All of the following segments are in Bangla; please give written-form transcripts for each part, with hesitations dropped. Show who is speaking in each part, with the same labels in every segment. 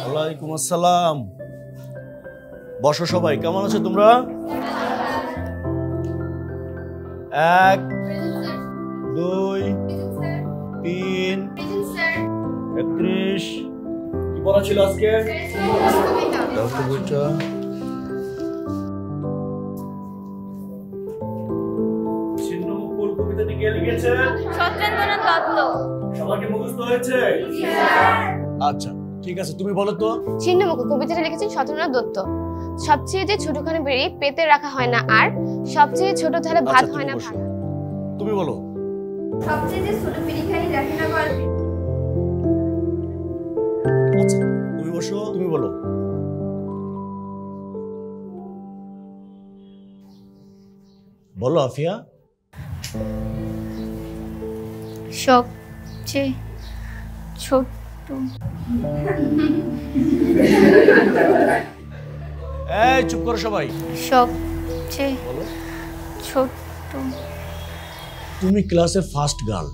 Speaker 1: ওয়ালাইকুম আসসালাম। বসো সবাই, কেমন আছো তোমরা? 1 2 3 31। কি পড়া ছিল আজকে? ছিন্নমুকুল কবিতাটি কে লিখেছে?
Speaker 2: সত্যেন্দ্রনাথ দত্ত।
Speaker 1: সবার কি মুখস্থ হয়েছে? আচ্ছা ঠিক আছে, তুমি বলো তো।
Speaker 2: ছিন্নমুকুল কবিতাটি লিখেছেন সত্যেন্দ্রনাথ দত্ত। সবচেয়ে যে ছোটখানি বেরি পেতে রাখা হয় না, আর সবচেয়ে ছোট থালে ভাত হয় না ভাত।
Speaker 1: তুমি বলো।
Speaker 2: সবচেয়ে যে ছোট পিরিখানি রাখে না গল্প।
Speaker 1: আচ্ছা তুমি বসো, তুমি বলো। বলো আফিয়া।
Speaker 2: সবচেয়ে ছোট।
Speaker 1: এই চুপ করো সবাই।
Speaker 2: সবচেয়ে ছোট।
Speaker 1: তুমি ক্লাসে ফার্স্ট গার্ল,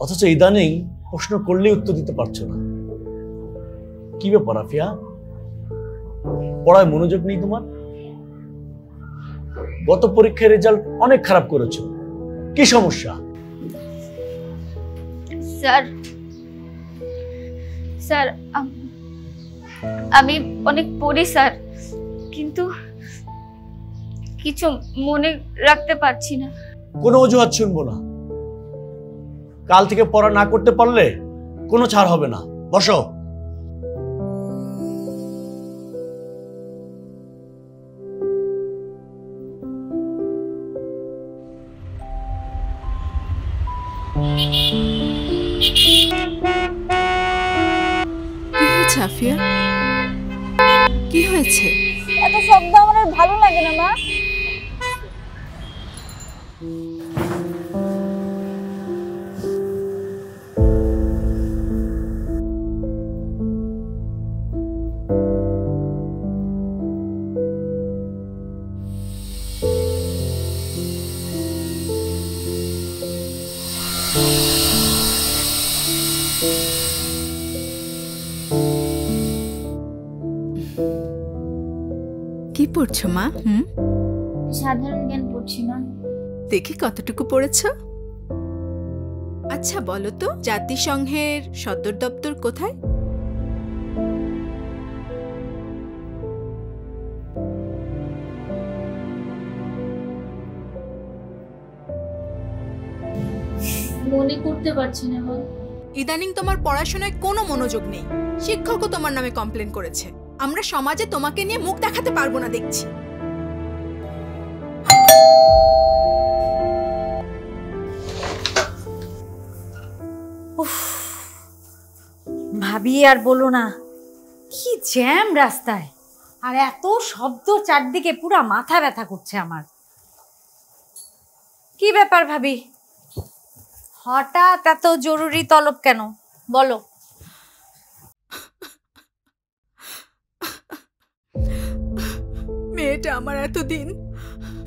Speaker 1: অথচ ইদানিং প্রশ্ন করলেই উত্তর দিতে পারছো না। কি ব্যাপার আফিয়া? পড়ায় মনোযোগ নেই তোমার? গত পরীক্ষার রেজাল্ট অনেক খারাপ করেছো, কি সমস্যা?
Speaker 2: স্যার স্যার আমি অনেক পড়ি স্যার, কিন্তু কিছু মনে রাখতে পারছি না।
Speaker 1: কোনো অজুহাত শুনবো না। কাল থেকে পড়া না করতে পারলে কোনো ছাড় হবে না। বসো।
Speaker 3: আফিয়া, কি হয়েছে?
Speaker 2: এত শব্দ আমার আর ভালো লাগে না মা।
Speaker 3: কি পড়ছো মা?
Speaker 2: সাধারণ জ্ঞান পড়ছি মা।
Speaker 3: দেখি কতটুকু পড়েছো। আচ্ছা বলো তো, জাতিসংঘের সদর দপ্তর কোথায়?
Speaker 2: মনে করতে পারছি না মা।
Speaker 3: ইদানিং তোমার পড়াশোনায় কোনো মনোযোগ নেই। শিক্ষকও তোমার নামে কমপ্লেন করেছে। আমরা সমাজে তোমাকে নিয়ে মুখ দেখাতে পারবো না দেখছি।
Speaker 4: ভাবি আর বলো না, কি জ্যাম রাস্তায়, আর এত শব্দ চারদিকে, পুরা মাথা ব্যথা করছে আমার। কি ব্যাপার ভাবি, হঠাৎ এত জরুরি তলব কেন বলো?
Speaker 3: মেয়েটা আমার এতদিন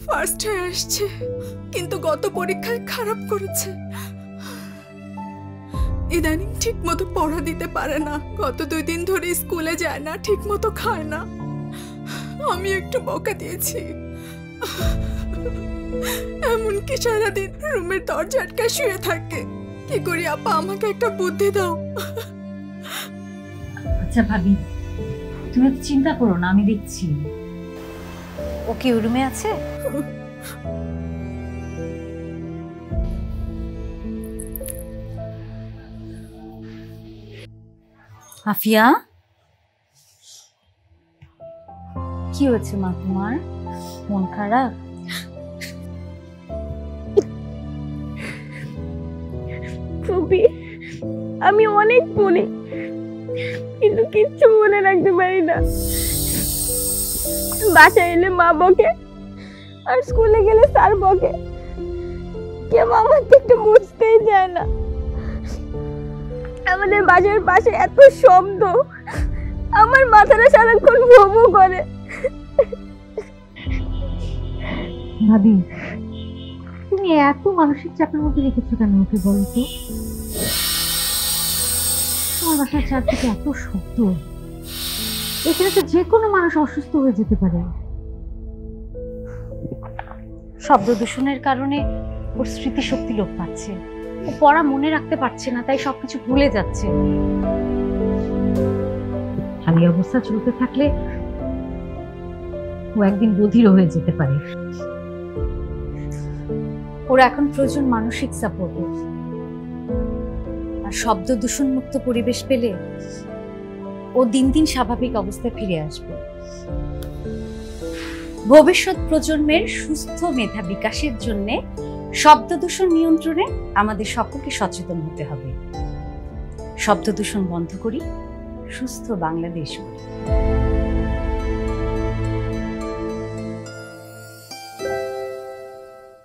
Speaker 3: ফার্স্ট হয়ে আসছে, কিন্তু গত পরীক্ষায় খারাপ করেছে। ইদানিং ঠিক মতো পড়া দিতে পারে না। গত 2 দিন ধরে স্কুলে যায় না, ঠিক মতো খায় না। আমি একটু বকা দিয়েছি, এমনকি সারাদিন রুমের দরজা আটকে শুয়ে থাকে। কি করি আপা, আমাকে একটা বুদ্ধি দাও।
Speaker 4: আচ্ছা ভাবি, তুমি তো চিন্তা করো না, আমি দেখছি। ও কি রুমে আছে? আফিয়া, কি হয়েছে মা তোমার? মন খারাপ?
Speaker 2: আমি অনেক পড়ি, কিন্তু কিচ্ছু মনে রাখতে পারি না। বাসায় এলে মা বকে, আর স্কুলে গেলে স্যার বকে। কেউ আমাকে একটু বুঝতেই যায় না। আমাদের বাসার পাশে এত শব্দ, আমার মাথাটা সারাক্ষণ ভোঁ ভোঁ করে।
Speaker 4: ভাবি, তুমি এত মানসিক চাপের মধ্যে রেখেছো কেন ওকে বলো তো? আমার বাসার চারদিকে এত শব্দ, এখানে তো যে কোনো মানুষ অসুস্থ হয়ে যেতে পারে। শব্দ দূষণের কারণে ওর স্মৃতিশক্তি লোপ পাচ্ছে, ও পড়া মনে রাখতে পারছে না, তাই সবকিছু ভুলে যাচ্ছে। খালি অবস্থা চলতে থাকলে ও একদিন বধির হয়ে যেতে পারে। ওর এখন প্রয়োজন মানসিক সাপোর্টের, আর শব্দ দূষণ মুক্ত পরিবেশ পেলে ও দিন দিন স্বাভাবিক অবস্থায় ফিরে আসবে। ভবিষ্যৎ প্রজন্মের সুস্থ মেধা বিকাশের জন্য শব্দ দূষণ নিয়ন্ত্রণে আমাদের সকলকে সচেতন হতে হবে। শব্দ দূষণ বন্ধ করি, সুস্থ বাংলাদেশ গড়ি।